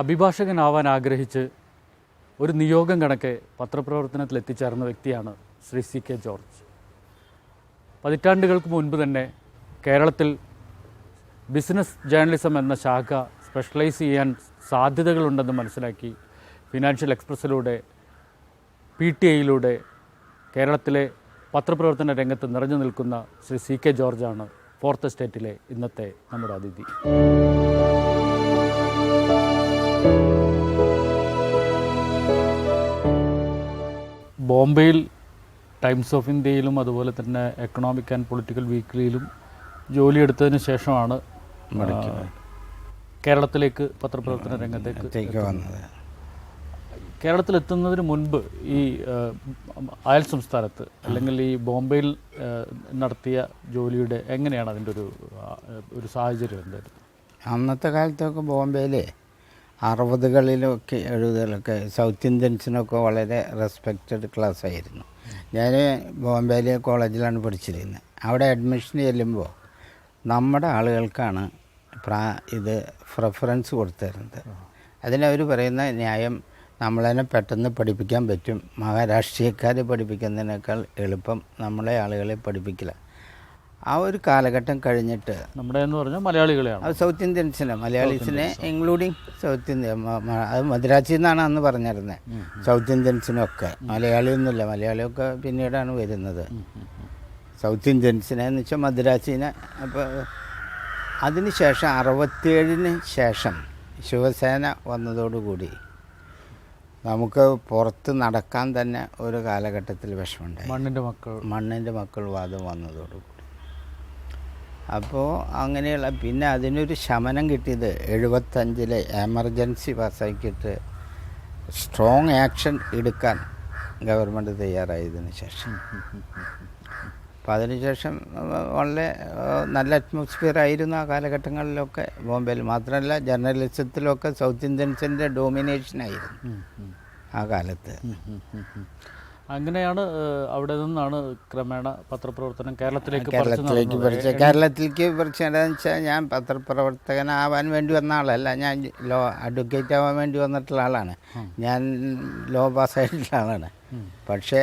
അഭിഭാഷകനാവാൻ ആഗ്രഹിച്ച് ഒരു നിയോഗം കണക്കെ പത്രപ്രവർത്തനത്തിൽ എത്തിച്ചേർന്ന വ്യക്തിയാണ് ശ്രീ സി കെ ജോർജ്. പതിറ്റാണ്ടുകൾക്ക് മുൻപ് തന്നെ കേരളത്തിൽ ബിസിനസ് ജേർണലിസം എന്ന ശാഖ സ്പെഷ്യലൈസ് ചെയ്യാൻ സാധ്യതകളുണ്ടെന്ന് മനസ്സിലാക്കി ഫിനാൻഷ്യൽ എക്സ്പ്രസ്സിലൂടെ PTIയിലൂടെ കേരളത്തിലെ പത്രപ്രവർത്തന രംഗത്ത് നിറഞ്ഞു നിൽക്കുന്ന ശ്രീ സി കെ ജോർജാണ് ഫോർത്ത് എസ്റ്റേറ്റിലെ ഇന്നത്തെ നമ്മുടെ അതിഥി. ബോംബെയിൽ ടൈംസ് ഓഫ് ഇന്ത്യയിലും അതുപോലെ തന്നെ എക്കണോമിക് ആൻഡ് പൊളിറ്റിക്കൽ വീക്ക്ലിയിലും ജോലിയെടുത്തതിന് ശേഷമാണ് കേരളത്തിലേക്ക് പത്രപ്രവർത്തന രംഗത്തേക്ക് വന്നത്. കേരളത്തിലെത്തുന്നതിന് മുൻപ് ഈ അയൽ സംസ്ഥാനത്ത് അല്ലെങ്കിൽ ഈ ബോംബെയിൽ നടത്തിയ ജോലിയുടെ എങ്ങനെയാണ് അതിൻ്റെ ഒരു സാഹചര്യം എന്തായിരുന്നു? അന്നത്തെ കാലത്തൊക്കെ ബോംബെയിൽ 60കളിലൊക്കെ 70കളിലൊക്കെ സൗത്ത് ഇന്ത്യൻസിനൊക്കെ വളരെ റെസ്പെക്റ്റഡ് ക്ലാസ് ആയിരുന്നു. ഞാൻ ബോംബെയിൽ കോളേജിലാണ് പഠിച്ചിരുന്നത്. അവിടെ അഡ്മിഷൻ ചെല്ലുമ്പോൾ നമ്മുടെ ആളുകൾക്കാണ് ഇത് പ്രിഫറൻസ് കൊടുത്തിരുന്നത്. അതിനവർ പറയുന്ന ന്യായം നമ്മളതിനെ പെട്ടെന്ന് പഠിപ്പിക്കാൻ പറ്റും, മഹാരാഷ്ട്രീയക്കാരെ പഠിപ്പിക്കുന്നതിനേക്കാൾ എളുപ്പം നമ്മളെ ആളുകളെ പഠിപ്പിക്കില്ല. ആ ഒരു കാലഘട്ടം കഴിഞ്ഞിട്ട് നമ്മുടെ എന്ന് പറഞ്ഞാൽ മലയാളികളെയാണ്, അത് സൗത്ത് ഇന്ത്യൻസിനെ, മലയാളീസിനെ ഇൻക്ലൂഡിങ് സൗത്ത് ഇന്ത്യ, അത് മദ്രാസിൽ നിന്നാണ് അന്ന് പറഞ്ഞിരുന്നത്. സൗത്ത് ഇന്ത്യൻസിനൊക്കെ, മലയാളിയൊന്നുമില്ല, മലയാളിയൊക്കെ പിന്നീടാണ് വരുന്നത്. സൗത്ത് ഇന്ത്യൻസിനെ എന്ന് വെച്ചാൽ മദ്രാസിനെ. അപ്പോൾ അതിന് ശേഷം 67-ന് ശേഷം ശിവസേന വന്നതോടുകൂടി നമുക്ക് പുറത്ത് നടക്കാൻ തന്നെ ഒരു കാലഘട്ടത്തിൽ വിഷമമുണ്ടായി. മണ്ണിൻ്റെ മക്കൾ വാദം വന്നതോടുകൂടി. അപ്പോൾ അങ്ങനെയുള്ള പിന്നെ അതിനൊരു ശമനം കിട്ടിയത് 75-ലെ എമർജൻസി പാസ്സാക്കിയിട്ട് സ്ട്രോങ് ആക്ഷൻ എടുക്കാൻ ഗവൺമെൻറ് തയ്യാറായതിനു ശേഷം. അപ്പോൾ അതിനുശേഷം വളരെ നല്ല അറ്റ്മോസ്ഫിയർ ആയിരുന്നു ആ കാലഘട്ടങ്ങളിലൊക്കെ ബോംബെയിൽ. മാത്രമല്ല ജേർണലിസത്തിലൊക്കെ സൗത്ത് ഇന്ത്യൻസിൻ്റെ ഡോമിനേഷനായിരുന്നു ആ കാലത്ത്. അങ്ങനെയാണ് അവിടെ നിന്നാണ് ക്രമേണ പത്രപ്രവർത്തനം കേരളത്തിലേക്ക് പറിച്ചതെന്ന് വെച്ചാൽ ഞാൻ പത്രപ്രവർത്തകനാവാൻ വേണ്ടി വന്ന ആളല്ല. ഞാൻ അഡ്വക്കേറ്റ് ആവാൻ വേണ്ടി വന്നിട്ടുള്ള ആളാണ്. ഞാൻ ലോ പാസ്സായിട്ടുള്ള ആളാണ്. പക്ഷേ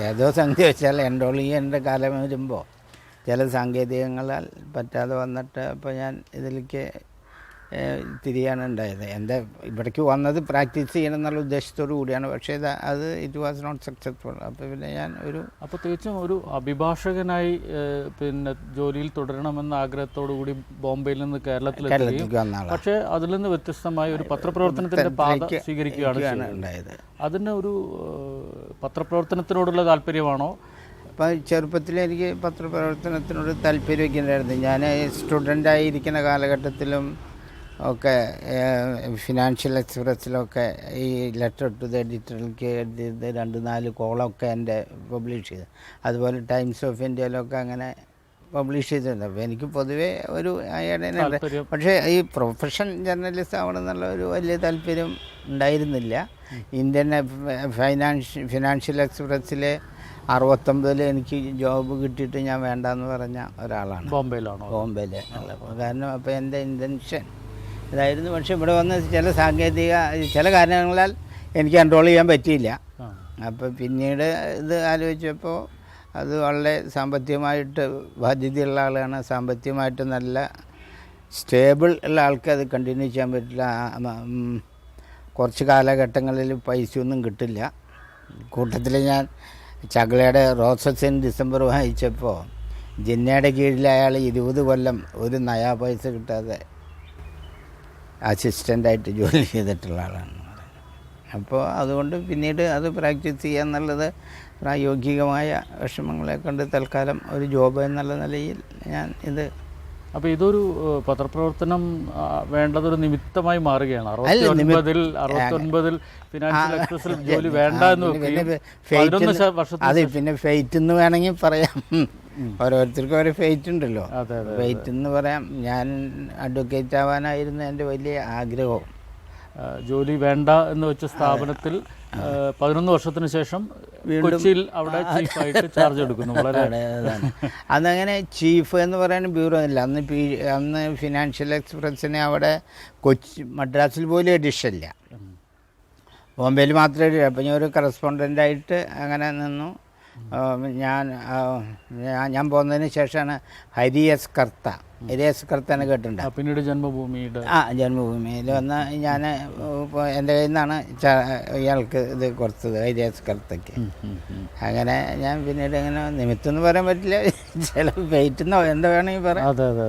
ഏതോ സംഗതി വെച്ചാൽ എൻറോൾ ചെയ്യേണ്ട കാലം വരുമ്പോൾ ചില സാങ്കേതികങ്ങളാൽ പറ്റാതെ വന്നിട്ട് അപ്പോൾ ഞാൻ ഇതിലേക്ക് തിരിയാണ് ഉണ്ടായത്. എൻ്റെ ഇവിടേക്ക് വന്നത് പ്രാക്ടീസ് ചെയ്യണം എന്നുള്ള ഉദ്ദേശത്തോടു കൂടിയാണ്. പക്ഷേ അത് ഇറ്റ് വാസ് നോട്ട് സക്സസ്ഫുൾ. അപ്പോൾ പിന്നെ ഞാൻ അപ്പോൾ തികച്ചും ഒരു അഭിഭാഷകനായി പിന്നെ ജോലിയിൽ തുടരണമെന്ന ആഗ്രഹത്തോടു കൂടി ബോംബെയിൽ നിന്ന് കേരളത്തിലേക്ക് വന്ന ആളാണ്. പക്ഷേ അതിൽ നിന്ന് വ്യത്യസ്തമായ ഒരു പത്രപ്രവർത്തനത്തിൻ്റെ പാത സ്വീകരിക്കുകയാണ് ഉണ്ടായത്. അതിന് ഒരു പത്രപ്രവർത്തനത്തിനോടുള്ള താല്പര്യമാണോ? അപ്പോൾ ചെറുപ്പത്തിൽ എനിക്ക് പത്രപ്രവർത്തനത്തിനോട് താല്പര്യമൊക്കെ ഉണ്ടായിരുന്നു. ഞാൻ സ്റ്റുഡൻ്റായിരിക്കുന്ന കാലഘട്ടത്തിലും ഒക്കെ ഫിനാൻഷ്യൽ എക്സ്പ്രസ്സിലൊക്കെ ഈ ലെറ്റർ ടു ദ എഡിറ്ററിലേക്ക് എഴുതിയത് 2-4 കോളമൊക്കെ എൻ്റെ പബ്ലിഷ് ചെയ്തു. അതുപോലെ ടൈംസ് ഓഫ് ഇന്ത്യയിലൊക്കെ അങ്ങനെ പബ്ലിഷ് ചെയ്തിട്ടുണ്ട്. അപ്പോൾ എനിക്ക് പൊതുവേ ഒരു ഐഡിയ. പക്ഷേ ഈ പ്രൊഫഷൻ ജേർണലിസ്റ്റ് ആവണമെന്നുള്ള ഒരു വലിയ താല്പര്യം ഉണ്ടായിരുന്നില്ല. ഇന്ത്യൻ ഫിനാൻഷ്യൽ എക്സ്പ്രസ്സിലെ 69-ൽ എനിക്ക് ജോബ് കിട്ടിയിട്ട് ഞാൻ വേണ്ടാന്ന് പറഞ്ഞ ഒരാളാണ്. ബോംബെയിൽ. കാരണം അപ്പോൾ എൻ്റെ ഇൻറ്റൻഷൻ ഇതായിരുന്നു. പക്ഷേ ഇവിടെ വന്ന് ചില കാരണങ്ങളാൽ എനിക്ക് കൺട്രോൾ ചെയ്യാൻ പറ്റിയില്ല. അപ്പോൾ പിന്നീട് ഇത് ആലോചിച്ചപ്പോൾ അത് വളരെ സാമ്പത്തികമായിട്ട് ബാധ്യതയുള്ള ആളാണ്. സാമ്പത്തികമായിട്ട് നല്ല സ്റ്റേബിൾ ഉള്ള ആൾക്ക് അത് കണ്ടിന്യൂ ചെയ്യാൻ പറ്റില്ല. കുറച്ച് കാലഘട്ടങ്ങളിൽ പൈസയൊന്നും കിട്ടില്ല. കൂട്ടത്തിൽ ഞാൻ ചകളയുടെ റോസസ് ഇൻ ഡിസംബർ വായിച്ചപ്പോൾ ജിന്നയുടെ കീഴിൽ അയാൾ 20 കൊല്ലം ഒരു നയാ പൈസ കിട്ടാതെ അസിസ്റ്റൻ്റായിട്ട് ജോലി ചെയ്തിട്ടുള്ള ആളാണ്. അപ്പോൾ അതുകൊണ്ട് പിന്നീട് അത് പ്രാക്ടീസ് ചെയ്യുക എന്നുള്ളത് പ്രായോഗികമായ വിഷമങ്ങളെ കൊണ്ട് തൽക്കാലം ഒരു ജോബ് എന്നുള്ള നിലയിൽ ഞാൻ ഇത്. അപ്പോൾ ഇതൊരു പത്രപ്രവർത്തനം വേണ്ടതൊരു നിമിത്തമായി മാറുകയാണ്. 69-ൽ ഫിനാൻഷ്യൽ എക്സ്പ്രസിൽ ജോലി വേണ്ട എന്ന് അത് പിന്നെ ഫെയ്റ്റ് എന്ന് വേണമെങ്കിൽ പറയാം. ഓരോരുത്തർക്കും ഓരോ ഫെയ്റ്റ് ഉണ്ടല്ലോ. ഫെയ്റ്റ് എന്ന് പറയാം. ഞാൻ അഡ്വക്കേറ്റ് ആവാനായിരുന്നു എൻ്റെ വലിയ ആഗ്രഹവും. ജോലി വേണ്ട എന്ന് വെച്ച സ്ഥാപനത്തിൽ 11 വർഷത്തിന് ശേഷം കൊച്ചിയിൽ അവിടെ ചീഫായിട്ട് ചാർജ് എടുക്കുന്നു. വളരെ അന്നങ്ങനെ ചീഫ് എന്ന് പറയാൻ ബ്യൂറോ ഇല്ല. അന്ന് ഫിനാൻഷ്യൽ എക്സ്പ്രസ്സിന് അവിടെ മദ്രാസിൽ പോലും എഡിഷൻ ഇല്ല, ബോംബെയിൽ മാത്രമേ. അപ്പം ഞാൻ ഒരു കറസ്പോണ്ടൻ്റായിട്ട് അങ്ങനെ നിന്നു. ഞാൻ പോകുന്നതിന് ശേഷമാണ് ഹരി എസ് കർത്തനെ കേട്ടിട്ടുണ്ട്. പിന്നീട് ജന്മഭൂമിയുടെ ജന്മഭൂമിയിൽ വന്ന് ഞാൻ എൻ്റെ കയ്യിൽ നിന്നാണ് ഇയാൾക്ക് ഇത് കൊടുത്തത്, ഹരി എസ് കർത്തയ്ക്ക്. അങ്ങനെ ഞാൻ പിന്നീട് ഇങ്ങനെ നിമിത്തം എന്ന് പറയാൻ പറ്റില്ല, ചില വെയിറ്റ് എന്നോ എന്താ വേണമെങ്കിൽ പറയാം. അതെ അതെ.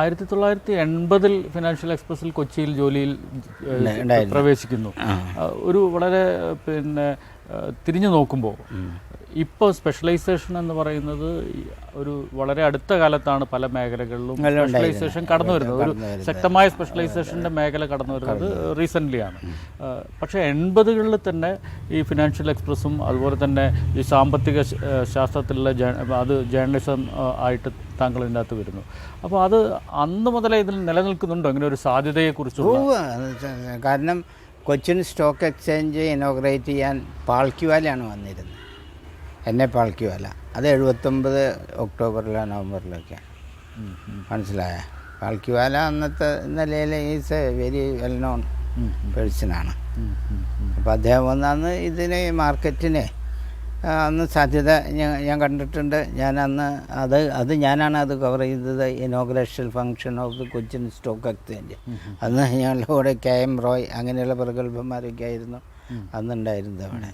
1980 ഫിനാൻഷ്യൽ എക്സ്പ്രസിൽ കൊച്ചിയിൽ ജോലിയിൽ പ്രവേശിക്കുന്നു. ഒരു വളരെ തിരിഞ്ഞു നോക്കുമ്പോൾ ഇപ്പോൾ സ്പെഷ്യലൈസേഷൻ എന്ന് പറയുന്നത് ഒരു വളരെ അടുത്ത കാലത്താണ് പല മേഖലകളിലും സ്പെഷ്യലൈസേഷൻ കടന്നു വരുന്നത്. ഒരു ശക്തമായ സ്പെഷ്യലൈസേഷൻ്റെ മേഖല കടന്നു വരുന്നത് റീസെൻ്റ്ലിയാണ്. പക്ഷേ 80കളിൽ തന്നെ ഈ ഫിനാൻഷ്യൽ എക്സ്പ്രസ്സും അതുപോലെ തന്നെ ഈ സാമ്പത്തിക ശാസ്ത്രത്തിലുള്ള അത് ജേർണലിസം ആയിട്ട് താങ്കൾ ഇതിൻ്റെ അകത്ത് വരുന്നു. അപ്പോൾ അത് അന്ന് മുതലേ ഇതിൽ നിലനിൽക്കുന്നുണ്ടോ അങ്ങനെ ഒരു സാധ്യതയെക്കുറിച്ച്? കാരണം കൊച്ചിൻ സ്റ്റോക്ക് എക്സ്ചേഞ്ച് ഇനോഗ്രേറ്റ് ചെയ്യാൻ പാൾക്കിവാലയാണ് വന്നിരുന്നത്, എന്നെ പാൾക്കിവാല. അത് 79 ഒക്ടോബറിലോ നവംബറിലൊക്കെ, മനസ്സിലായ. പാൾക്കിവാല അന്നത്തെ നിലയിൽ is a very well known പേഴ്സണാണ്. അപ്പോൾ അദ്ദേഹം വന്നന്ന് ഇതിന് മാർക്കറ്റിന് അന്ന് സാധ്യത ഞാൻ കണ്ടിട്ടുണ്ട്. ഞാനന്ന് ഞാനാണ് അത് കവർ ചെയ്തത്, inauguration function of the Cochin stock exchange. അന്ന് ഞങ്ങളുടെ കൂടെ KM റോയ് അങ്ങനെയുള്ള പ്രഗത്ഭന്മാരൊക്കെ ആയിരുന്നു അന്നുണ്ടായിരുന്നത് അവിടെ.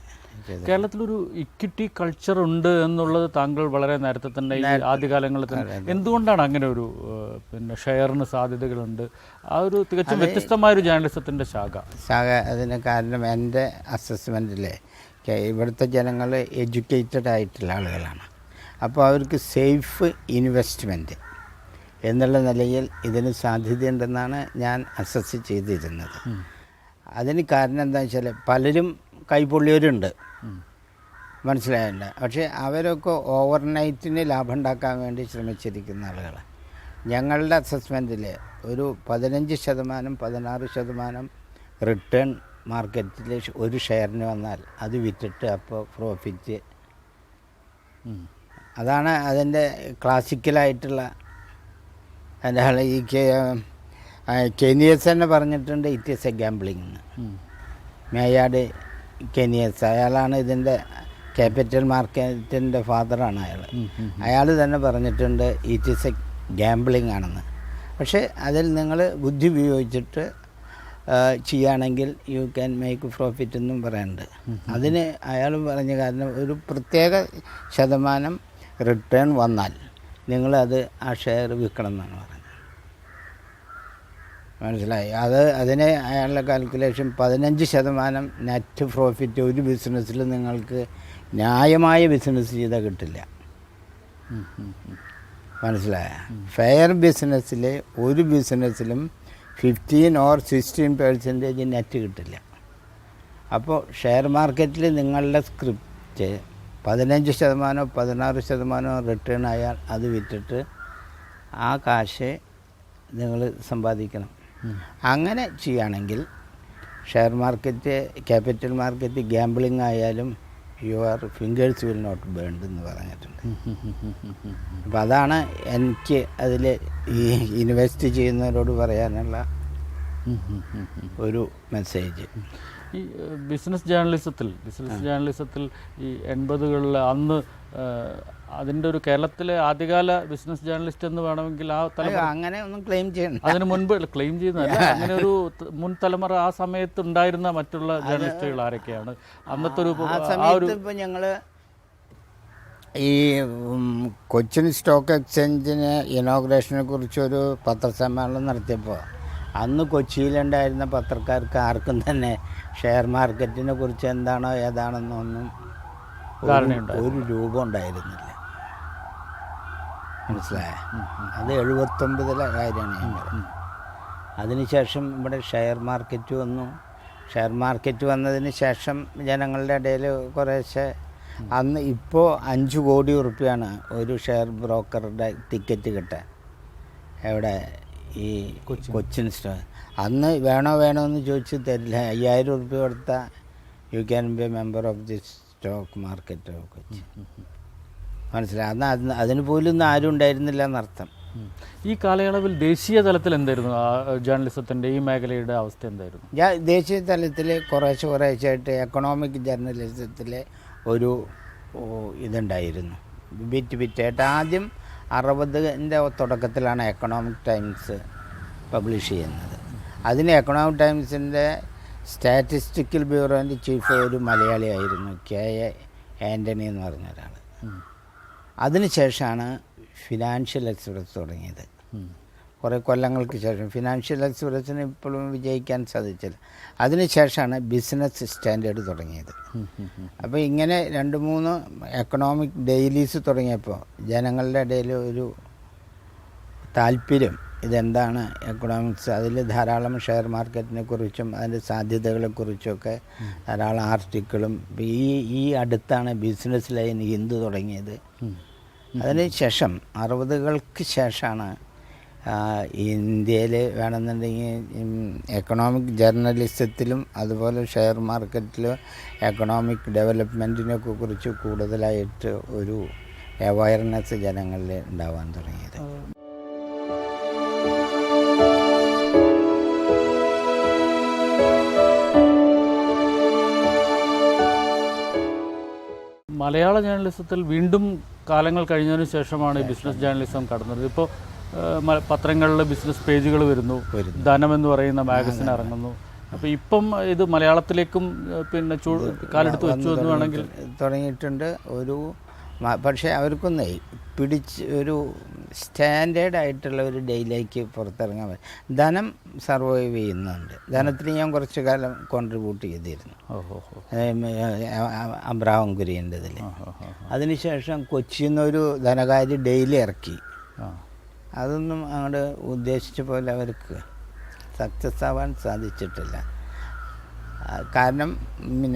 കേരളത്തിലൊരു ഇക്വിറ്റി കൾച്ചർ ഉണ്ട് എന്നുള്ളത് താങ്കൾ വളരെ നേരത്തെ തന്നെ ഈ ആദ്യകാലങ്ങളിൽ തന്നെ എന്തുകൊണ്ടാണ് അങ്ങനെ ഒരു ഷെയറിന് സാധ്യതകളുണ്ട്? ആ ഒരു തികച്ചും വ്യത്യസ്തമായൊരു ജേർണലിസത്തിൻ്റെ ശാഖ. അതിന് കാരണം എൻ്റെ അസസ്മെൻറ്റിൽ ഇവിടുത്തെ ജനങ്ങൾ എഡ്യൂക്കേറ്റഡ് ആയിട്ടുള്ള ആളുകളാണ്. അപ്പോൾ അവർക്ക് സേഫ് ഇൻവെസ്റ്റ്മെൻറ്റ് എന്നുള്ള നിലയിൽ ഇതിന് സാധ്യതയുണ്ടെന്നാണ് ഞാൻ അസസ് ചെയ്തിരുന്നത്. അതിന് കാരണം എന്താണെന്ന് വെച്ചാൽ പലരും കൈപ്പൊള്ളിയവരുണ്ട്, മനസ്സിലായില്ല. പക്ഷേ അവരൊക്കെ ഓവർനൈറ്റിന് ലാഭം ഉണ്ടാക്കാൻ വേണ്ടി ശ്രമിച്ചിരിക്കുന്ന ആളുകൾ. ഞങ്ങളുടെ അസസ്മെൻറ്റിൽ ഒരു 15%, 16% റിട്ടേൺ മാർക്കറ്റിൽ ഒരു ഷെയറിന് വന്നാൽ അത് വിറ്റിട്ട് അപ്പോൾ പ്രോഫിറ്റ്. അതാണ് അതിൻ്റെ ക്ലാസിക്കലായിട്ടുള്ള. എൻ്റെ ആൾ ഈ കെനിയസ് തന്നെ പറഞ്ഞിട്ടുണ്ട്, ഇറ്റ് ഈസ് എ ഗാംബ്ലിംഗ്. മേയാഡ് കെനിയസ്, അയാളാണ് ഇതിൻ്റെ ക്യാപിറ്റൽ മാർക്കറ്റിൻ്റെ ഫാദറാണ് അയാൾ തന്നെ പറഞ്ഞിട്ടുണ്ട് ഇറ്റ് ഈസ് എ ഗാംബ്ലിംഗ് ആണെന്ന്. പക്ഷേ അതിൽ നിങ്ങൾ ബുദ്ധി ഉപയോഗിച്ചിട്ട് ചെയ്യുകയാണെങ്കിൽ യു ക്യാൻ മേക്ക് പ്രോഫിറ്റ് എന്നും പറയുന്നുണ്ട്. അതിന് അയാൾ പറഞ്ഞ കാരണം ഒരു പ്രത്യേക ശതമാനം റിട്ടേൺ വന്നാൽ നിങ്ങളത് ആ ഷെയർ വിൽക്കണം എന്നാണ് പറയുന്നത്, മനസ്സിലായി. അതിന് അയാളുടെ കാൽക്കുലേഷൻ 15% നെറ്റ് പ്രോഫിറ്റ് ഒരു ബിസിനസ്സിൽ നിങ്ങൾക്ക് ന്യായമായ ബിസിനസ് ചെയ്താൽ കിട്ടില്ല, മനസ്സിലായ. ഫെയർ ബിസിനസ്സിൽ ഒരു ബിസിനസ്സിലും 15 or 16% നെറ്റ് കിട്ടില്ല. അപ്പോൾ ഷെയർ മാർക്കറ്റിൽ നിങ്ങളുടെ സ്ക്രിപ്റ്റ് 15%, 16% റിട്ടേൺ ആയാൽ അത് വിറ്റിട്ട് ആ കാശ് നിങ്ങൾ സമ്പാദിക്കണം. അങ്ങനെ ചെയ്യുകയാണെങ്കിൽ share market, capital market gambling ആയാലും your fingers will not burned എന്ന് പറഞ്ഞിട്ടുണ്ട്. അപ്പോൾ അതാണ് എനിക്ക് അതിൽ ഈ ഇൻവെസ്റ്റ് ചെയ്യുന്നവരോട് പറയാനുള്ള ഒരു മെസ്സേജ്. ഈ ബിസിനസ് ജേർണലിസത്തിൽ ഈ 80കളിൽ അന്ന് അതിൻ്റെ ഒരു കേരളത്തിലെ ആദ്യകാല ബിസിനസ് ജേർണലിസ്റ്റ് എന്ന് വേണമെങ്കിൽ ആ തലമുറ അങ്ങനെ ഒന്നും ക്ലെയിം ചെയ്യണം, അതിന് മുൻപ് ക്ലെയിം ചെയ്യുന്നതല്ല, അങ്ങനെ ഒരു മുൻ തലമുറ ആ സമയത്ത് ഉണ്ടായിരുന്ന മറ്റുള്ള ജേർണലിസ്റ്റുകൾ ആരൊക്കെയാണ് അന്നത്തെ ഒരു ഇപ്പോൾ ഞങ്ങൾ ഈ കൊച്ചിൻ സ്റ്റോക്ക് എക്സ്ചേഞ്ചിന് ഇനോഗ്രേഷനെ കുറിച്ചൊരു പത്രസമ്മേളനം നടത്തിയപ്പോൾ അന്ന് കൊച്ചിയിലുണ്ടായിരുന്ന പത്രക്കാർക്ക് ആർക്കും തന്നെ ഷെയർ മാർക്കറ്റിനെ കുറിച്ച് എന്താണോ ഏതാണെന്നൊന്നും ഒരു രൂപം ഉണ്ടായിരുന്നില്ല, മനസ്സിലായ. അത് 79 കാര്യമാണ് ഞാൻ പറയുന്നത്. അതിനുശേഷം ഇവിടെ ഷെയർ മാർക്കറ്റ് വന്നു. ഷെയർ മാർക്കറ്റ് വന്നതിന് ശേഷം ജനങ്ങളുടെ ഇടയിൽ കുറേശ്ശെ, അന്ന് ഇപ്പോൾ 5 കോടി ഉറുപ്പ്യാണ് ഒരു ഷെയർ ബ്രോക്കറുടെ ടിക്കറ്റ് കിട്ടാൻ. എവിടെ ഈ കൊച്ചിൻ സ്റ്റോക്ക്. അന്ന് വേണോ എന്ന് ചോദിച്ച് തരില്ല. 5000 റുപ്യ കൊടുത്താൽ you can be A member of the stock market of Kochi. മനസ്സിലായി. അന്ന് അതിന് പോലും ഒന്നും ആരും ഉണ്ടായിരുന്നില്ല എന്നർത്ഥം. ഈ കാലയളവിൽ ദേശീയ തലത്തിൽ എന്തായിരുന്നു ജേർണലിസത്തിൻ്റെ ഈ മേഖലയുടെ അവസ്ഥ എന്തായിരുന്നു? ദേശീയ തലത്തിൽ കുറേശ്ശായിട്ട് എക്കണോമിക് ജേർണലിസത്തിലെ ഒരു ഇതുണ്ടായിരുന്നു, ബിറ്റായിട്ട്. ആദ്യം 60ൻ്റെ തുടക്കത്തിലാണ് എക്കണോമിക് ടൈംസ് പബ്ലിഷ് ചെയ്യുന്നത്. അതിന് എക്കണോമിക് ടൈംസിൻ്റെ സ്റ്റാറ്റിസ്റ്റിക്കൽ ബ്യൂറോൻ്റെ ചീഫ് ഒരു മലയാളിയായിരുന്നു, KA ആൻ്റണി എന്ന് പറഞ്ഞ ഒരാൾ. അതിനുശേഷമാണ് ഫിനാൻഷ്യൽ എക്സ്പ്രസ് തുടങ്ങിയത്. കുറേ കൊല്ലങ്ങൾക്ക് ശേഷം. ഫിനാൻഷ്യൽ എക്സ്പ്രസ്സിന് ഇപ്പോഴും വിജയിക്കാൻ സാധിച്ചില്ല. അതിനുശേഷമാണ് ബിസിനസ് സ്റ്റാൻഡേർഡ് തുടങ്ങിയത്. അപ്പോൾ ഇങ്ങനെ 2-3 എക്കണോമിക് ഡെയിലീസ് തുടങ്ങിയപ്പോൾ ജനങ്ങളുടെ ഇടയിൽ ഒരു താല്പര്യം, ഇതെന്താണ് എക്കണോമിക്സ്, അതിൽ ധാരാളം ഷെയർ മാർക്കറ്റിനെ കുറിച്ചും അതിൻ്റെ സാധ്യതകളെക്കുറിച്ചുമൊക്കെ ധാരാളം ആർട്ടിക്കിളും. ഈ അടുത്താണ് ബിസിനസ് ലൈൻ ഹിന്ദു തുടങ്ങിയത്. അതിന് ശേഷം 60കൾക്ക് ശേഷമാണ് ഇന്ത്യയിൽ വേണമെന്നുണ്ടെങ്കിൽ എക്കണോമിക് ജേർണലിസത്തിലും അതുപോലെ ഷെയർ മാർക്കറ്റിലും എക്കണോമിക് ഡെവലപ്മെൻറ്റിനൊക്കെ കുറിച്ച് കൂടുതലായിട്ട് ഒരു അവയർനെസ് ജനങ്ങളിൽ ഉണ്ടാവാൻ തുടങ്ങിയത്. മലയാള ജേർണലിസത്തിൽ വീണ്ടും കാലങ്ങൾ കഴിഞ്ഞതിന് ശേഷമാണ് ബിസിനസ് ജേർണലിസം കടന്നത്. ഇപ്പോൾ പത്രങ്ങളിൽ ബിസിനസ് പേജുകൾ വരുന്നു, ധനം എന്ന് പറയുന്ന മാഗസിൻ ഇറങ്ങുന്നു. അപ്പോൾ ഇപ്പം ഇത് മലയാളത്തിലേക്കും പിന്നെ കാലെടുത്ത് വെച്ചു എന്ന് വേണമെങ്കിൽ തുടങ്ങിയിട്ടുണ്ട്. പക്ഷേ അവർക്കൊന്നേ ഒരു സ്റ്റാൻഡേർഡ് ആയിട്ടുള്ള ഒരു ഡേയിലേക്ക് പുറത്തിറങ്ങാൻ പറ്റും. ധനം സർവൈവ് ചെയ്യുന്നുണ്ട്. ധനത്തിന് ഞാൻ കുറച്ച് കാലം കോൺട്രിബ്യൂട്ട് ചെയ്തിരുന്നു, അബ്രാഹം കുര്യൻ്റെ ഇതിൽ. അതിനുശേഷം കൊച്ചിയിൽ നിന്നൊരു ധനകാര്യ ഡെയിലി ഇറക്കി. അതൊന്നും അങ്ങോട്ട് ഉദ്ദേശിച്ച പോലെ അവർക്ക് സക്സസ് ആവാൻ സാധിച്ചിട്ടില്ല. കാരണം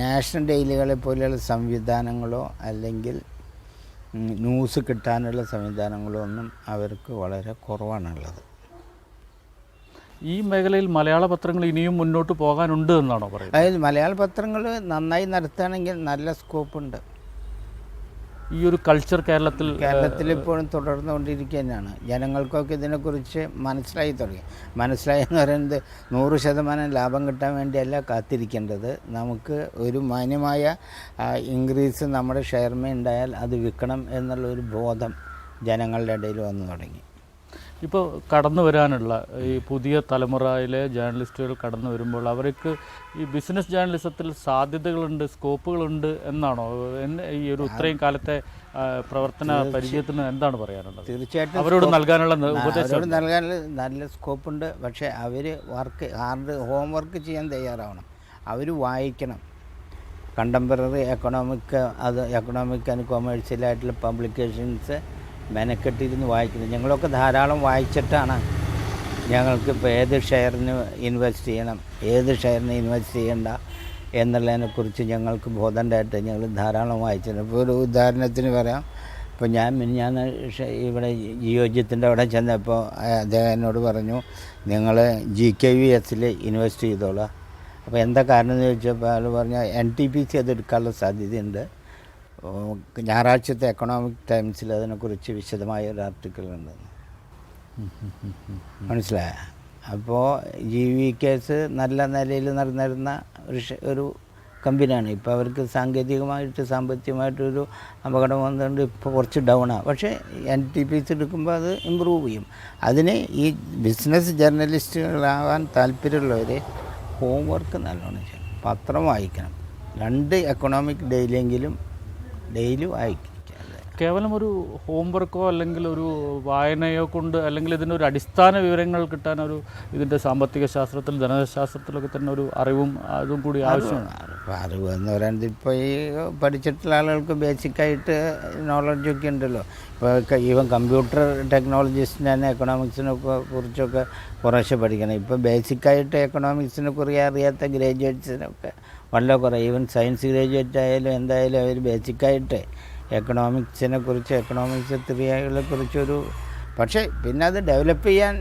നാഷണൽ ഡെയിലികളെ പോലെയുള്ള സംവിധാനങ്ങളോ അല്ലെങ്കിൽ ന്യൂസ് കിട്ടാനുള്ള സംവിധാനങ്ങളോ ഒന്നും അവർക്ക് വളരെ കുറവാണുള്ളത്. ഈ മേഖലയിൽ മലയാള പത്രങ്ങൾ ഇനിയും മുന്നോട്ട് പോകാനുണ്ട് എന്നാണോ പറയുന്നത്? അതായത് മലയാള പത്രങ്ങൾ നന്നായി നടത്തുകയാണെങ്കിൽ നല്ല സ്കോപ്പുണ്ട്. ഈ ഒരു കൾച്ചർ കേരളത്തിൽ ഇപ്പോഴും തുടർന്നുകൊണ്ടിരിക്കുക തന്നെയാണ്. ജനങ്ങൾക്കൊക്കെ ഇതിനെക്കുറിച്ച് മനസ്സിലായി എന്ന് പറയുന്നത് 100% ലാഭം കിട്ടാൻ വേണ്ടിയല്ല കാത്തിരിക്കേണ്ടത്. നമുക്ക് ഒരു മാന്യമായ ഇൻക്രീസ് നമ്മുടെ ഷെയർമേ ഉണ്ടായാൽ അത് വിൽക്കണം എന്നുള്ളൊരു ബോധം ജനങ്ങളുടെ ഇടയിൽ വന്നു തുടങ്ങി. ഇപ്പോൾ കടന്നു വരാനുള്ള ഈ പുതിയ തലമുറയിലെ ജേർണലിസ്റ്റുകൾ കടന്നു വരുമ്പോൾ അവർക്ക് ഈ ബിസിനസ് ജേർണലിസത്തിൽ സാധ്യതകളുണ്ട്, സ്കോപ്പുകളുണ്ട് എന്നാണോ ഈ ഒരു ഇത്രയും കാലത്തെ പ്രവർത്തന പരിചയത്തിന് എന്താണ് പറയാനുള്ളത്? തീർച്ചയായിട്ടും അവരോട് നൽകാനുള്ള നല്ല സ്കോപ്പുണ്ട്. പക്ഷേ അവർ ഹോംവർക്ക് ചെയ്യാൻ തയ്യാറാവണം. അവർ വായിക്കണം. കണ്ടംപററി എക്കണോമിക് ആൻഡ് കൊമേഴ്സ്യലായിട്ടുള്ള പബ്ലിക്കേഷൻസ് മെനക്കെട്ടിരുന്ന് വായിക്കുന്നത്. ഞങ്ങളൊക്കെ ധാരാളം വായിച്ചിട്ടാണ് ഞങ്ങൾക്കിപ്പോൾ ഏത് ഷെയറിന് ഇൻവെസ്റ്റ് ചെയ്യണം, ഏത് ഷെയറിന് ഇൻവെസ്റ്റ് ചെയ്യണ്ട എന്നുള്ളതിനെക്കുറിച്ച് ഞങ്ങൾക്ക് ബോധമുണ്ടായിട്ട് ഞങ്ങൾ ധാരാളം വായിച്ചിട്ടുണ്ട്. ഇപ്പോൾ ഒരു ഉദാഹരണത്തിന് പറയാം. ഇപ്പോൾ ഞാൻ ഇവിടെ ജിയോജിത്തിൻ്റെ അവിടെ ചെന്നപ്പോൾ അദ്ദേഹം എന്നോട് പറഞ്ഞു, നിങ്ങൾ GKVSൽ ഇൻവെസ്റ്റ് ചെയ്തോളാം. അപ്പോൾ എന്താ കാരണം എന്ന് ചോദിച്ചപ്പോൾ അയാൾ പറഞ്ഞു NTPC അതെടുക്കാനുള്ള സാധ്യതയുണ്ട്. ഞായറാഴ്ചത്തെ എക്കണോമിക് ടൈംസിൽ അതിനെക്കുറിച്ച് വിശദമായ ഒരു ആർട്ടിക്കിൾ ഉണ്ടെന്ന്. മനസ്സിലായ? അപ്പോൾ GVKS നല്ല നിലയിൽ നടന്നിരുന്ന ഒരു കമ്പനിയാണ്. ഇപ്പോൾ അവർക്ക് സാമ്പത്തികമായിട്ടൊരു അപകടം വന്നുകൊണ്ട് ഇപ്പോൾ കുറച്ച് ഡൗണാണ്. പക്ഷേ NTPC എടുക്കുമ്പോൾ അത് ഇമ്പ്രൂവ് ചെയ്യും. അതിന് ഈ ബിസിനസ് ജേർണലിസ്റ്റുകളാവാൻ താല്പര്യമുള്ളവർ ഹോംവർക്ക് നല്ലോണം ചെയ്യണം. പത്രം വായിക്കണം. 2 എക്കണോമിക് ഡെയിലിയെങ്കിലും ഡെയിലി വായിക്കുക. കേവലം ഒരു ഹോംവർക്കോ അല്ലെങ്കിൽ ഒരു വായനയോ കൊണ്ട് അല്ലെങ്കിൽ ഇതിനൊരു അടിസ്ഥാന വിവരങ്ങൾ കിട്ടാൻ ഇതിൻ്റെ സാമ്പത്തിക ശാസ്ത്രത്തിൽ ധനശാസ്ത്രത്തിലൊക്കെ തന്നെ ഒരു അറിവും അതും കൂടി ആവശ്യമാണ്. അറിവ് എന്ന് പറയുന്നത് ഇപ്പോൾ ഈ പഠിച്ചിട്ടുള്ള ആളുകൾക്ക് ബേസിക്കായിട്ട് നോളജൊക്കെ ഉണ്ടല്ലോ. ഇപ്പോൾ ഈവൻ കമ്പ്യൂട്ടർ ടെക്നോളജീസിന് തന്നെ എക്കണോമിക്സിനെ കുറിച്ചൊക്കെ കുറേശ്ശെ പഠിക്കണം. ഇപ്പോൾ ബേസിക്കായിട്ട് എക്കണോമിക്സിനെ കുറിച്ച് അറിയാത്ത ഗ്രാജുവേറ്റ്സിനൊക്കെ വളരെ കുറേ. ഈവൻ സയൻസ് ഗ്രാജുവേറ്റ് ആയാലും എന്തായാലും അവർ ബേസിക്കായിട്ട് എക്കണോമിക്സ് തിയറികളെ കുറിച്ചൊരു പക്ഷേ പിന്നെ അത് ഡെവലപ്പ് ചെയ്യാൻ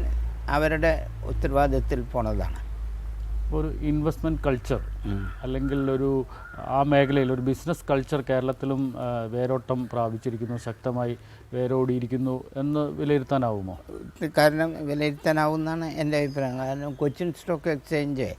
അവരുടെ ഉത്തരവാദിത്തത്തിൽ പോണതാണ്. ഒരു ഇൻവെസ്റ്റ്മെൻറ്റ് കൾച്ചർ അല്ലെങ്കിൽ ആ മേഖലയിൽ ഒരു ബിസിനസ് കൾച്ചർ കേരളത്തിലും വേരോട്ടം പ്രാപിച്ചിരിക്കുന്നു, ശക്തമായി വേരോടിയിരിക്കുന്നു എന്ന് വിലയിരുത്താനാവുമോ? കാരണം വിലയിരുത്താനാവുമെന്നാണ് എൻ്റെ അഭിപ്രായം. കാരണം കൊച്ചിൻ സ്റ്റോക്ക് എക്സ്ചേഞ്ച്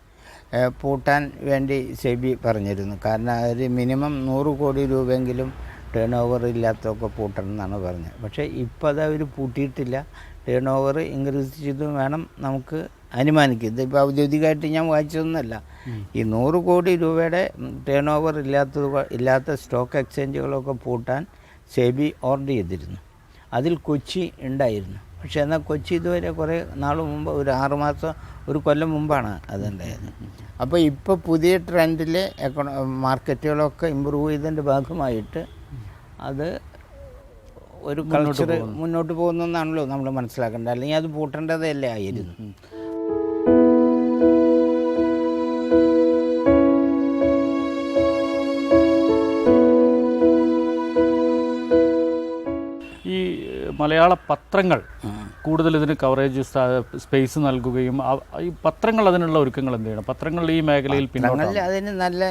പൂട്ടാൻ വേണ്ടി സെബി പറഞ്ഞിരുന്നു. കാരണം ഒരു മിനിമം 100 കോടി രൂപയെങ്കിലും ടേൺ ഓവർ ഇല്ലാത്തതൊക്കെ പൂട്ടണം എന്നാണ് പറഞ്ഞത്. പക്ഷേ ഇപ്പോൾ അത് അവർ പൂട്ടിയിട്ടില്ല. ടേൺ ഓവർ ഇൻക്രീസ് ചെയ്ത് വേണം നമുക്ക് അനുമാനിക്കും. ഇതിപ്പോൾ ഔദ്യോഗികമായിട്ട് ഞാൻ വായിച്ചതൊന്നുമല്ല. ഈ 100 കോടി രൂപയുടെ ടേൺ ഓവർ ഇല്ലാത്ത സ്റ്റോക്ക് എക്സ്ചേഞ്ചുകളൊക്കെ പൂട്ടാൻ സെബി ഓർഡർ ചെയ്തിരുന്നു. അതിൽ കൊച്ചി ഉണ്ടായിരുന്നു. പക്ഷേ എന്നാൽ കൊച്ചി ഇതുവരെ കുറേ നാൾ മുമ്പ്, ഒരു 6 മാസം, ഒരു കൊല്ലം മുമ്പാണ് അതുണ്ടായത്. അപ്പോൾ ഇപ്പോൾ പുതിയ ട്രെൻഡിൽ മാർക്കറ്റുകളൊക്കെ ഇമ്പ്രൂവ് ചെയ്തതിൻ്റെ ഭാഗമായിട്ട് അത് ഒരു കൾച്ചർ മുന്നോട്ട് പോകുന്നതെന്നാണല്ലോ നമ്മൾ മനസ്സിലാക്കേണ്ടത്. അല്ലെങ്കിൽ അത് പൂട്ടേണ്ടതല്ലേ ആയിരുന്നു. ഈ മലയാള പത്രങ്ങൾ കൂടുതൽ ഇതിന് കവറേജ് സ്പേസ് നൽകുകയും ഈ പത്രങ്ങൾ അതിനുള്ള ഒരുക്കങ്ങൾ എന്ത് ചെയ്യണം? പത്രങ്ങൾ ഈ മേഖലയിൽ അതിന് നല്ല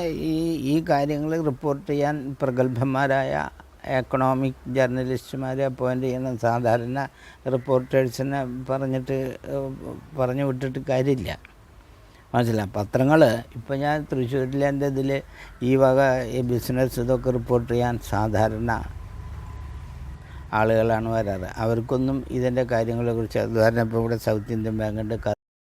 ഈ കാര്യങ്ങൾ റിപ്പോർട്ട് ചെയ്യാൻ പ്രഗത്ഭന്മാരായ എക്കണോമിക് ജേർണലിസ്റ്റുമാരെ അപ്പോയിൻ്റ് ചെയ്യുന്ന സാധാരണ റിപ്പോർട്ടേഴ്സിനെ പറഞ്ഞു വിട്ടിട്ട് കാര്യമില്ല. മനസ്സിലായി. പത്രങ്ങൾ ഇപ്പോൾ ഞാൻ തൃശ്ശൂരിലെ എൻ്റെ ഇതിൽ ഈ വക ഈ ബിസിനസ് ഇതൊക്കെ റിപ്പോർട്ട് ചെയ്യാൻ സാധാരണ ആളുകളാണ് വരാറ്. അവർക്കൊന്നും ഇതിൻ്റെ കാര്യങ്ങളെക്കുറിച്ച്, ഉദാഹരണം ഇപ്പോൾ ഇവിടെ സൗത്ത് ഇന്ത്യൻ ബാങ്കുണ്ട്,